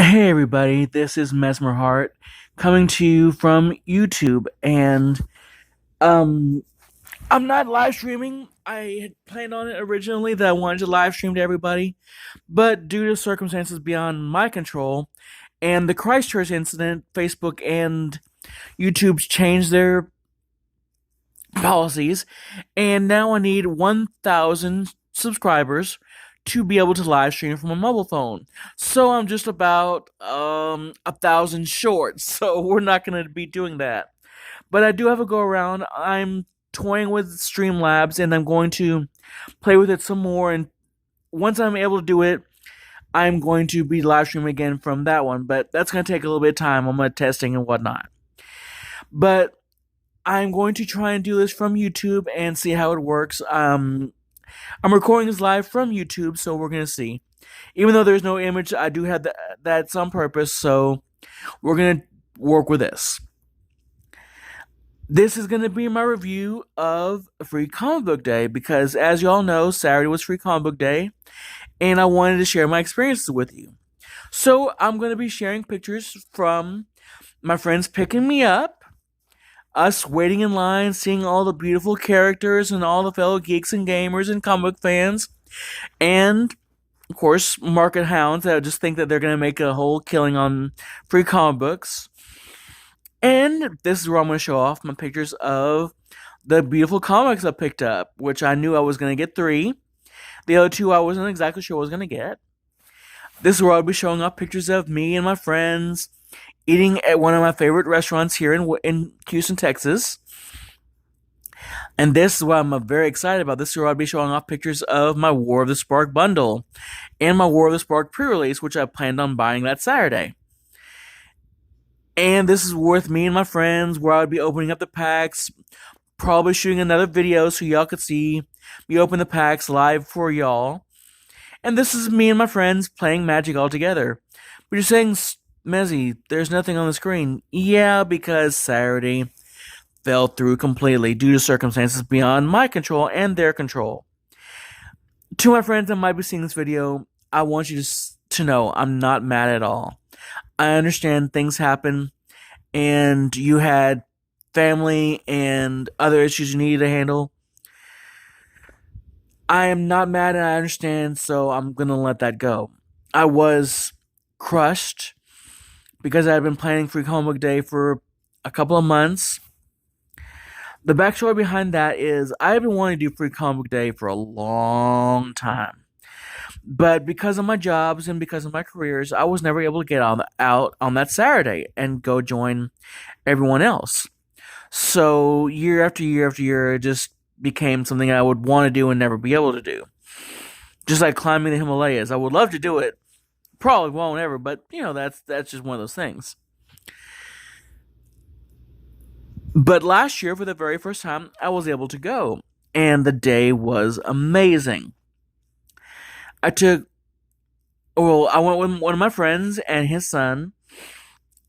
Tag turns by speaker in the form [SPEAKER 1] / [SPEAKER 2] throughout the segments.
[SPEAKER 1] Hey everybody, this is Mesmer Heart coming to you from YouTube, and um I'm not live streaming. I had planned on it originally that I wanted to live stream to everybody, but due to circumstances beyond my control and the Christchurch incident, Facebook and YouTube's changed their policies, and now I need 1,000 subscribers to be able to live stream from a mobile phone. So I'm just about 1,000 short. So we're not going to be doing that. But I do have a go around. I'm toying with Streamlabs, and I'm going to play with it some more. And once I'm able to do it, I'm going to be live streaming again from that one. But that's going to take a little bit of time. I'm going to testing and whatnot. But I'm going to try and do this from YouTube and see how it works. I'm recording this live from YouTube, so we're gonna see. Even though there's no image, I do have that's on purpose, so we're gonna work with this. This is gonna be my review of Free Comic Book Day because, as y'all know, Saturday was Free Comic Book Day, and I wanted to share my experiences with you. So I'm gonna be sharing pictures from my friends picking me up, us waiting in line, seeing all the beautiful characters and all the fellow geeks and gamers and comic book fans, and of course market hounds that just think that they're going to make a whole killing on free comic books. And this is where I'm going to show off my pictures of the beautiful comics I picked up, which I knew I was going to get 3. The other 2 I wasn't exactly sure I was going to get. This is where I'll be showing off pictures of me and my friends eating at one of my favorite restaurants here in Houston, Texas. And this is what I'm very excited about. This is where I'll be showing off pictures of my War of the Spark bundle and my War of the Spark pre-release, which I planned on buying that Saturday. And this is with me and my friends, where I'll be opening up the packs, probably shooting another video so y'all could see me open the packs live for y'all. And this is me and my friends playing Magic all together. But you're saying, Mezzy, there's nothing on the screen. Yeah, because Saturday fell through completely due to circumstances beyond my control and their control. To my friends that might be seeing this video, I want you to know I'm not mad at all. I understand things happen, and you had family and other issues you needed to handle. I am not mad and I understand, so I'm going to let that go. I was crushed because I had been planning Free Comic Book Day for a couple of months. The backstory behind that is I have been wanting to do Free Comic Book Day for a long time. But because of my jobs and because of my careers, I was never able to get out on that Saturday and go join everyone else. So year after year after year, it just became something I would want to do and never be able to do. Just like climbing the Himalayas. I would love to do it. Probably won't ever, but that's just one of those things. But last year, for the very first time, I was able to go, and the day was amazing. I went with one of my friends and his son,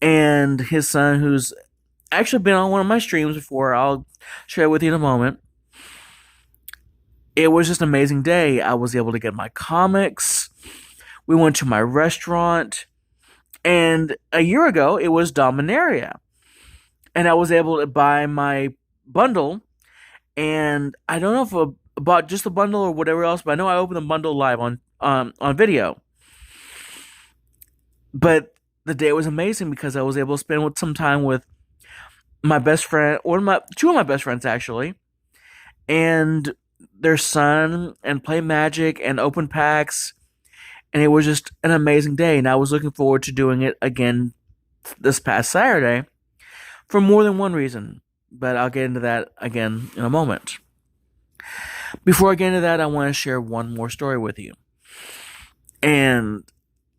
[SPEAKER 1] who's actually been on one of my streams before. I'll share it with you in a moment. It was just an amazing day. I was able to get my comics. We went to my restaurant, and a year ago, it was Dominaria. And I was able to buy my bundle, and I don't know if I bought just the bundle or whatever else, but I know I opened the bundle live on video. But the day was amazing because I was able to spend some time with my best friend, or two of my best friends actually, and their son, and play Magic and open packs, and it was just an amazing day. And I was looking forward to doing it again this past Saturday for more than one reason, but I'll get into that again in a moment. Before I get into that, I want to share one more story with you. And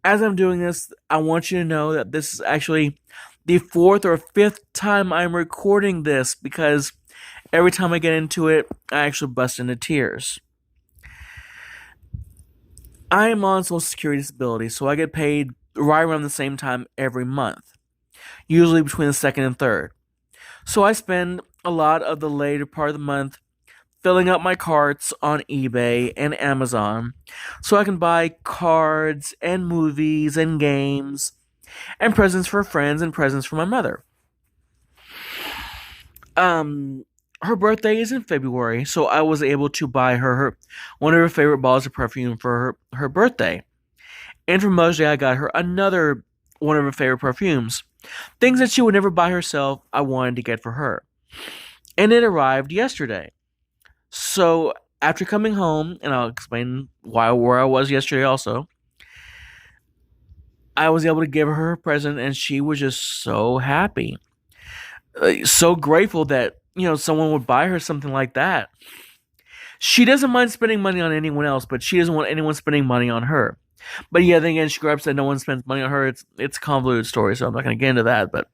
[SPEAKER 1] as I'm doing this, I want you to know that this is actually the 4th or 5th time I'm recording this, because every time I get into it, I actually bust into tears. I am on Social Security disability, so I get paid right around the same time every month, usually between the 2nd and 3rd. So I spend a lot of the later part of the month filling up my carts on eBay and Amazon so I can buy cards and movies and games and presents for friends and presents for my mother. Um, her birthday is in February, so I was able to buy her one of her favorite bottles of perfume for her birthday. And for Mother's Day, I got her another one of her favorite perfumes. Things that she would never buy herself, I wanted to get for her. And it arrived yesterday. So after coming home, and I'll explain where I was yesterday also, I was able to give her her present, and she was just so happy, so grateful that someone would buy her something like that. She doesn't mind spending money on anyone else, but she doesn't want anyone spending money on her. But yeah, then again, she grew up said no one spends money on her. It's a convoluted story, so I'm not going to get into that. But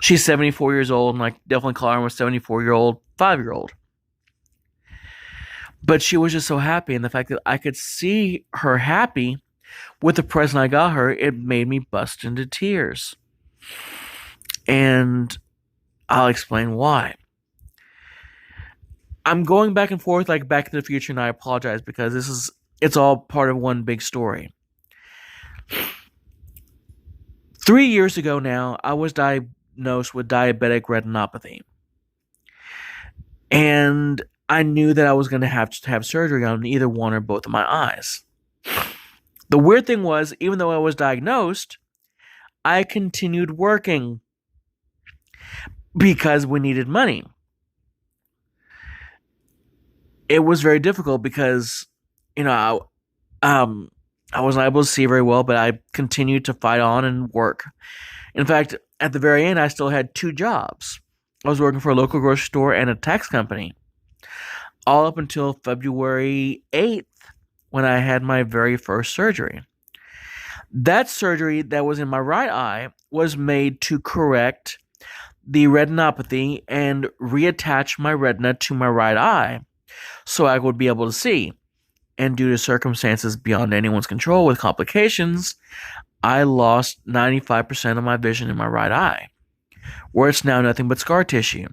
[SPEAKER 1] she's 74 years old, and I definitely call her a 74-year-old 5-year-old. But she was just so happy, and the fact that I could see her happy with the present I got her, it made me bust into tears. And I'll explain why. I'm going back and forth like Back to the Future, and I apologize because it's all part of one big story. 3 years ago now, I was diagnosed with diabetic retinopathy. And I knew that I was going to have surgery on either one or both of my eyes. The weird thing was, even though I was diagnosed, I continued working because we needed money. It was very difficult because, I wasn't able to see very well, but I continued to fight on and work. In fact, at the very end, I still had 2 jobs. I was working for a local grocery store and a tax company, all up until February 8th, when I had my very first surgery. That surgery that was in my right eye was made to correct the retinopathy and reattach my retina to my right eye so I would be able to see. And due to circumstances beyond anyone's control with complications, I lost 95% of my vision in my right eye, where it's now nothing but scar tissue.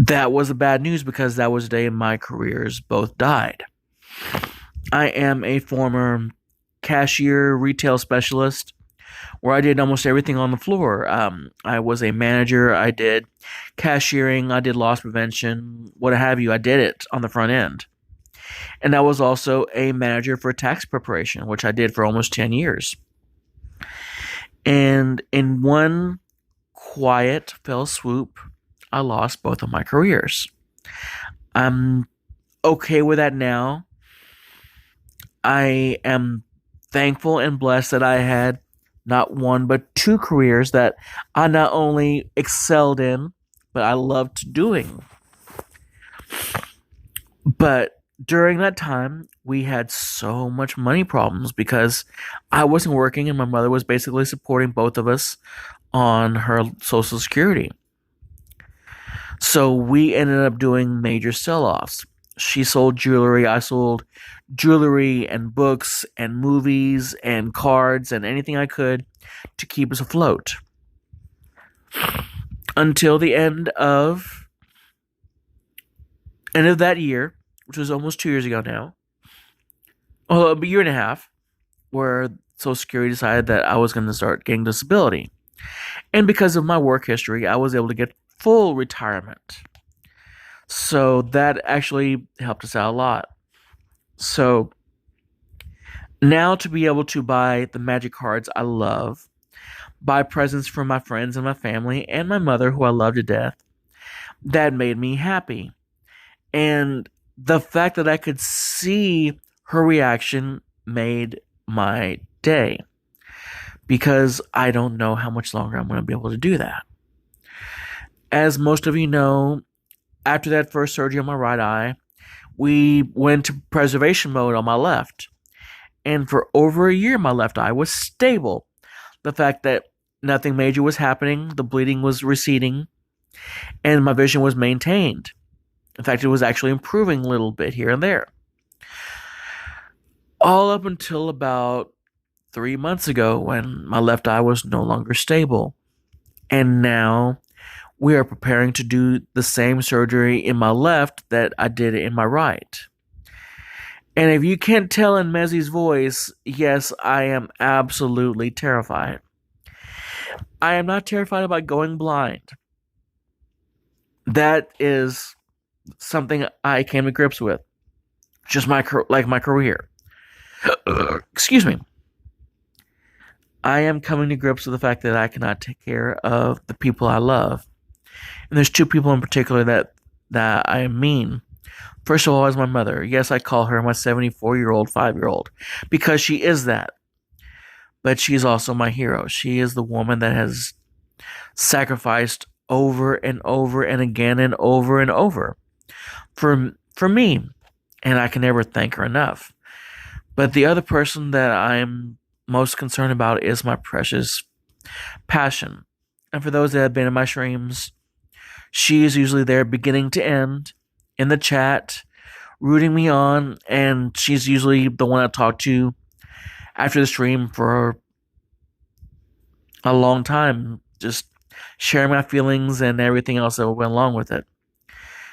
[SPEAKER 1] That was the bad news because that was the day my careers both died. I am a former cashier retail specialist where I did almost everything on the floor. I was a manager. I did cashiering. I did loss prevention, what have you. I did it on the front end. And I was also a manager for tax preparation, which I did for almost 10 years. And in one quiet fell swoop, I lost both of my careers. I'm okay with that now. I am thankful and blessed that I had not one but 2 careers that I not only excelled in, but I loved doing. But during that time, we had so much money problems because I wasn't working and my mother was basically supporting both of us on her Social Security. So we ended up doing major sell-offs. She sold jewelry, I sold jewelry and books and movies and cards and anything I could to keep us afloat. Until the end of that year, which was almost 2 years ago now, a year and a half, where Social Security decided that I was going to start getting disability. And because of my work history, I was able to get full retirement. So that actually helped us out a lot. So now to be able to buy the magic cards I love, buy presents for my friends and my family and my mother, who I love to death, that made me happy. And the fact that I could see her reaction made my day, because I don't know how much longer I'm going to be able to do that. As most of you know, after that first surgery on my right eye, we went to preservation mode on my left. And for over a year, my left eye was stable. The fact that nothing major was happening, the bleeding was receding, and my vision was maintained. In fact, it was actually improving a little bit here and there. All up until about 3 months ago when my left eye was no longer stable. And now we are preparing to do the same surgery in my left that I did in my right. And if you can't tell in Mezzy's voice, yes, I am absolutely terrified. I am not terrified about going blind. That is something I came to grips with. Just my career. Excuse me. I am coming to grips with the fact that I cannot take care of the people I love. And there's two people in particular that I mean. First of all is my mother. Yes, I call her my 74-year-old 5-year-old because she is that. But she's also my hero. She is the woman that has sacrificed over and over and again and over for me, and I can never thank her enough. But the other person that I'm most concerned about is my precious passion. And for those that have been in my streams, she is usually there beginning to end in the chat, rooting me on, and she's usually the one I talk to after the stream for a long time, just sharing my feelings and everything else that went along with it.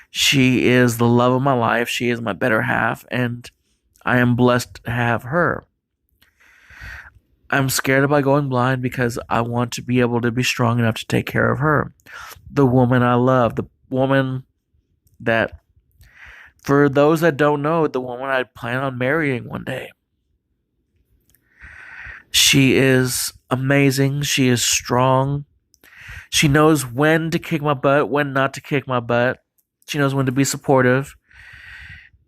[SPEAKER 1] She is the love of my life. She is my better half, and I am blessed to have her. I'm scared about going blind because I want to be able to be strong enough to take care of her. The woman I love, the woman that, for those that don't know, the woman I plan on marrying one day. She is amazing. She is strong. She knows when to kick my butt, when not to kick my butt. She knows when to be supportive.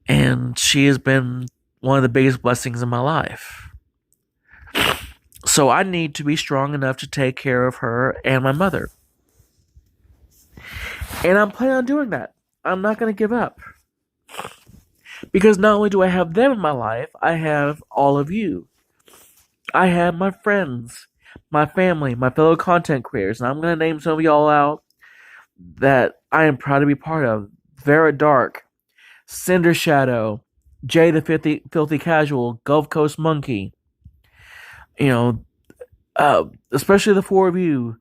[SPEAKER 1] And she has been one of the biggest blessings in my life. So I need to be strong enough to take care of her and my mother. And I'm planning on doing that. I'm not going to give up. Because not only do I have them in my life, I have all of you. I have my friends, my family, my fellow content creators. And I'm going to name some of y'all out that I am proud to be part of. Vera Dark, Cinder Shadow, Jay the Filthy Casual, Gulf Coast Monkey. You know, especially the four of you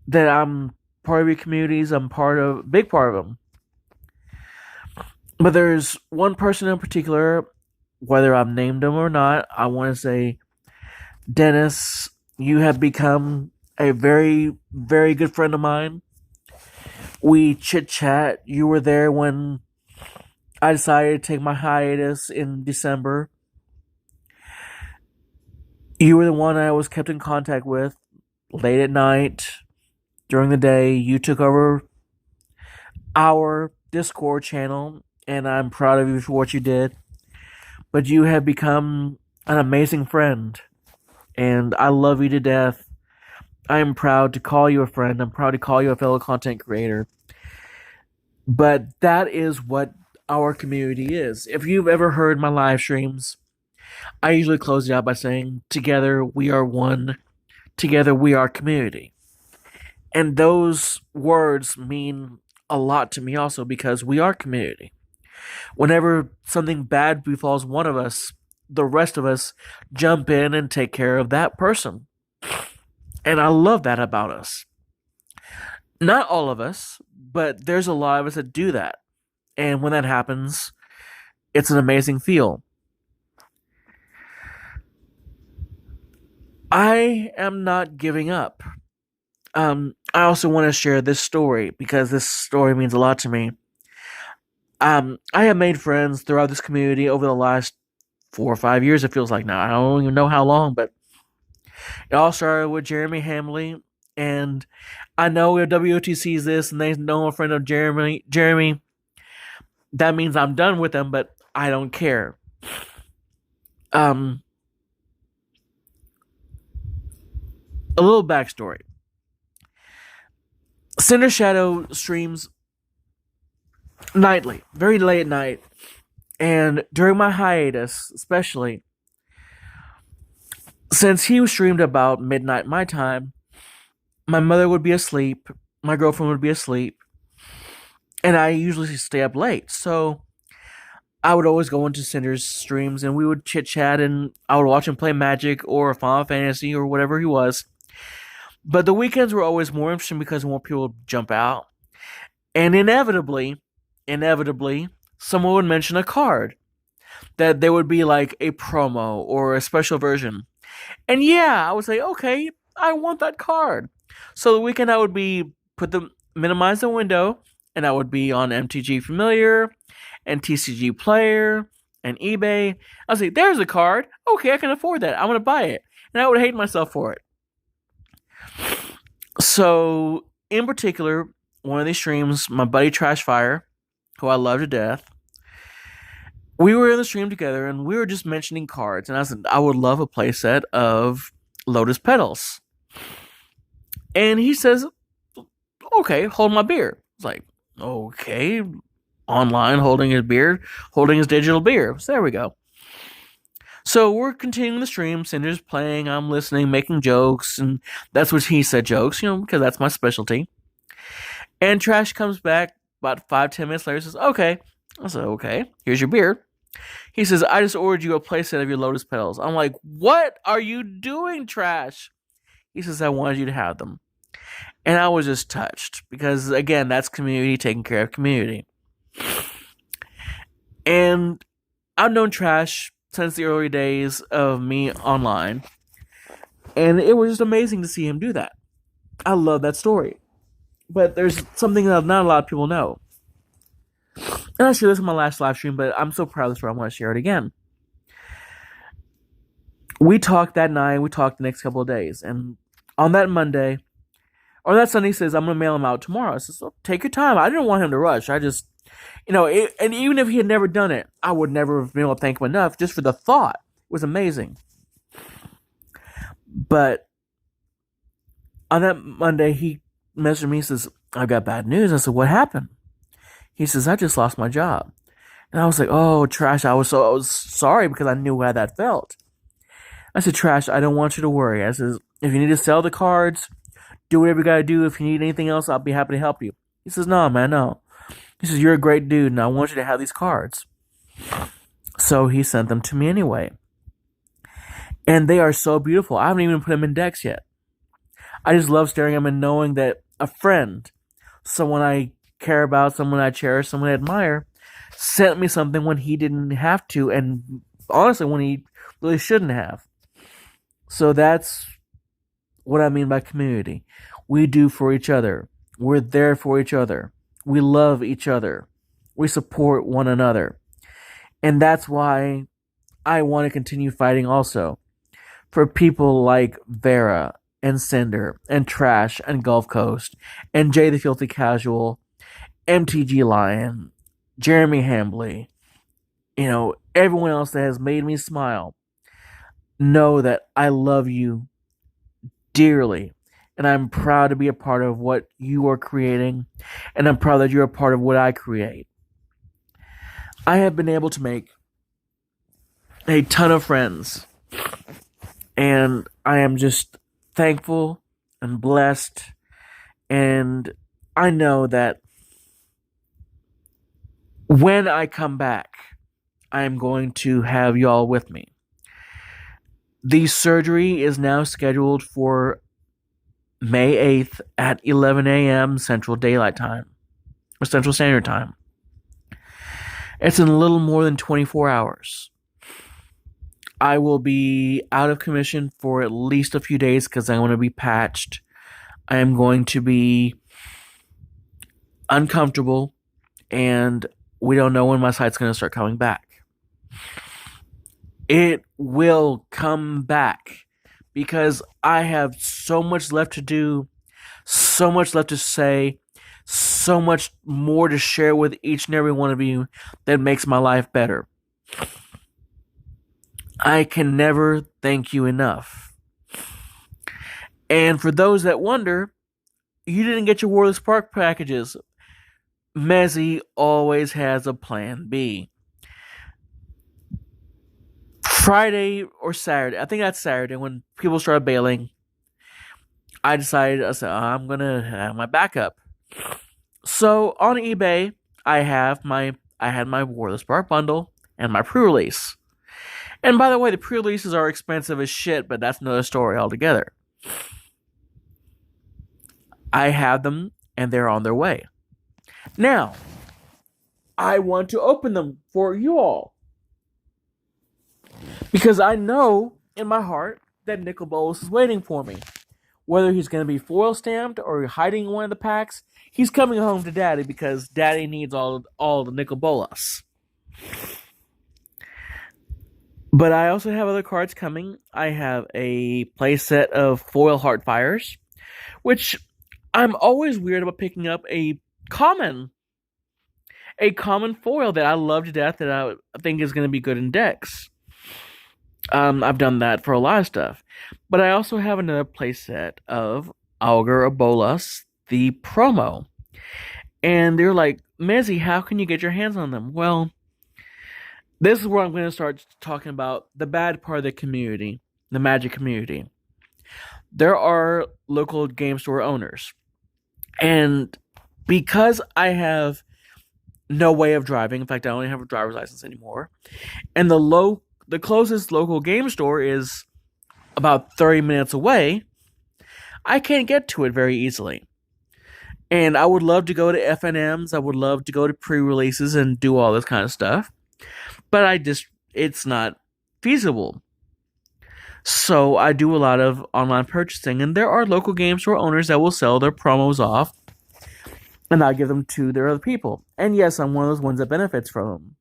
[SPEAKER 1] that I'm part of your communities. I'm big part of them. But there's one person in particular, whether I've named him or not, I want to say, Dennis, you have become a very, very good friend of mine. We chit chat. You were there when I decided to take my hiatus in December. You were the one I was kept in contact with late at night, during the day. You took over our Discord channel, and I'm proud of you for what you did. But you have become an amazing friend, and I love you to death. I am proud to call you a friend. I'm proud to call you a fellow content creator. But that is what our community is. If you've ever heard my live streams, I usually close it out by saying, together we are one, together we are community. And those words mean a lot to me also because we are community. Whenever something bad befalls one of us, the rest of us jump in and take care of that person. And I love that about us. Not all of us, but there's a lot of us that do that. And when that happens, it's an amazing feel. I am not giving up. I also want to share this story because this story means a lot to me. I have made friends throughout this community over the last 4 or 5 years, it feels like now. I don't even know how long, but it all started with Jeremy Hamley. And I know if WOT sees this and they know a friend of Jeremy, that means I'm done with them, but I don't care. A little backstory. Cinder Shadow streams nightly, very late at night. And during my hiatus, especially, since he was streamed about midnight my time, my mother would be asleep, my girlfriend would be asleep, and I usually stay up late. So I would always go into Cinder's streams and we would chit chat and I would watch him play Magic or Final Fantasy or whatever he was. But the weekends were always more interesting because more people would jump out. And inevitably, someone would mention a card. that there would be like a promo or a special version. And yeah, I would say, okay, I want that card. So the weekend I would be minimize the window, and I would be on MTG Familiar and TCG Player and eBay. I was like, there's a card. Okay, I can afford that. I'm gonna buy it, and I would hate myself for it. So in particular, one of these streams, my buddy Trashfire, who I love to death, we were in the stream together and we were just mentioning cards, and I said I would love a playset of Lotus Petals. And he says, okay, hold my beer. It's like, okay, online, holding his beer, holding his digital beer. So there we go. So we're continuing the stream. Cinder's playing, I'm listening, making jokes, and that's what he said jokes, because that's my specialty. And Trash comes back about 5-10 minutes later and says, okay. I said, okay, here's your beer. He says, I just ordered you a playset of your Lotus Petals. I'm like, what are you doing, Trash? He says, I wanted you to have them. And I was just touched because, again, that's community taking care of community. And I've known Trash since the early days of me online. And it was just amazing to see him do that. I love that story. But there's something that not a lot of people know. And I shared this in my last live stream, but I'm so proud of this story, I want to share it again. We talked that night, we talked the next couple of days. And on that Monday, or that Sunday, he says, I'm going to mail him out tomorrow. I said, so take your time. I didn't want him to rush. I just, and even if he had never done it, I would never have been able to thank him enough just for the thought. It was amazing. But on that Monday, he messaged me, he says, I've got bad news. I said, what happened? He says, I just lost my job. And I was like, oh, Trash, I was sorry because I knew how that felt. I said, Trash, I don't want you to worry. I said, if you need to sell the cards, do whatever you gotta do. If you need anything else, I'll be happy to help you. He says, no, man, no. He says, you're a great dude, and I want you to have these cards. So he sent them to me anyway. And they are so beautiful. I haven't even put them in decks yet. I just love staring at them and knowing that a friend, someone I care about, someone I cherish, someone I admire, sent me something when he didn't have to, and honestly, when he really shouldn't have. So that's what I mean by community. We do for each other. We're there for each other. We love each other. We support one another. And that's why I want to continue fighting also for people like Vera and Cinder and Trash and Gulf Coast and Jay the Filthy Casual, MTG Lion, Jeremy Hambley, everyone else that has made me smile. Know that I love you dearly, and I'm proud to be a part of what you are creating, and I'm proud that you're a part of what I create. I have been able to make a ton of friends, and I am just thankful and blessed, and I know that when I come back, I am going to have y'all with me. The surgery is now scheduled for May 8th at 11 a.m. Central Daylight Time, or Central Standard Time. It's in a little more than 24 hours. I will be out of commission for at least a few days because I'm going to be patched. I am going to be uncomfortable, and we don't know when my site's going to start coming back. It will come back because I have so much left to do, so much left to say, so much more to share with each and every one of you that makes my life better. I can never thank you enough. And for those that wonder, you didn't get your Warless Park packages. Mezzy always has a plan B. Friday or Saturday, I think that's Saturday, when people started bailing, I said, I'm going to have my backup. So on eBay, I had my Warless Park bundle and my pre-release. And by the way, the pre-releases are expensive as shit, but that's another story altogether. I have them, and they're on their way. Now, I want to open them for you all. because I know in my heart that Nicol Bolas is waiting for me. Whether he's going to be foil stamped or hiding in one of the packs, he's coming home to Daddy because Daddy needs all the Nicol Bolas. But I also have other cards coming. I have a playset of foil Heartfires, which I'm always weird about picking up common a common foil that I love to death that I think is going to be good in decks. I've done that for a lot of stuff. But I also have another playset of Augur of Bolas, the promo. And they're like, Mezzy, how can you get your hands on them? Well, this is where I'm going to start talking about the bad part of the community, the Magic community. There are local game store owners. And because I have no way of driving, in fact, I only have a driver's license anymore, and the closest local game store is about 30 minutes away, I can't get to it very easily. And I would love to go to FNMs, I would love to go to pre-releases and do all this kind of stuff, but it's not feasible. So I do a lot of online purchasing, and there are local game store owners that will sell their promos off, and I give them to their other people. And yes, I'm one of those ones that benefits from them.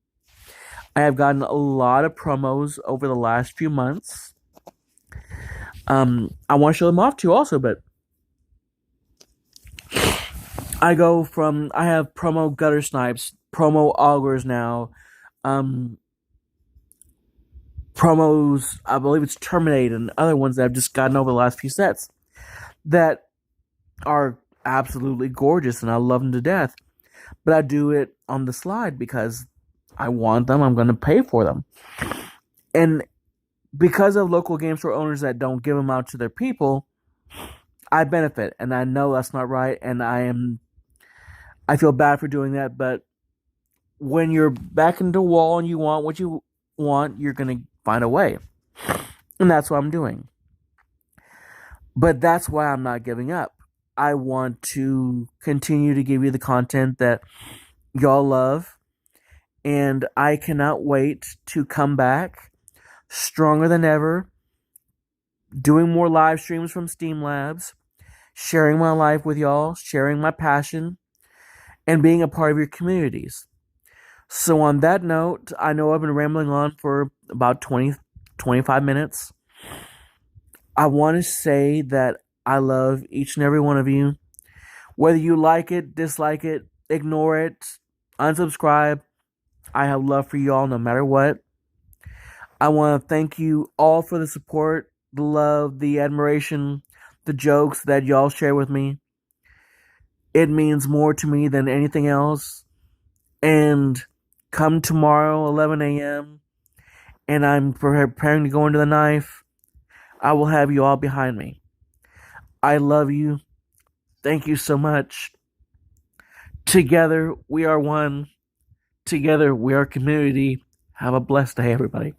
[SPEAKER 1] I have gotten a lot of promos over the last few months. I want to show them off to you also, but I have promo Gutter Snipes, promo Augurs now, promos, I believe it's Terminate, and other ones that I've just gotten over the last few sets that are absolutely gorgeous, and I love them to death. But I do it on the slide because I want them, I'm going to pay for them. And because of local game store owners that don't give them out to their people, I benefit, and I know that's not right, and I feel bad for doing that, but when you're back into the wall and you want what you want, you're going to find a way. And that's what I'm doing. But that's why I'm not giving up. I want to continue to give you the content that y'all love, and I cannot wait to come back stronger than ever, doing more live streams from Steam Labs, sharing my life with y'all, sharing my passion, and being a part of your communities. So on that note, I know I've been rambling on for about 25 minutes. I want to say that I love each and every one of you. Whether you like it, dislike it, ignore it, unsubscribe, I have love for you all no matter what. I want to thank you all for the support, the love, the admiration, the jokes that y'all share with me. It means more to me than anything else. And come tomorrow, 11 a.m., and I'm preparing to go into the knife, I will have you all behind me. I love you. Thank you so much. Together, we are one. Together, we are community. Have a blessed day, everybody.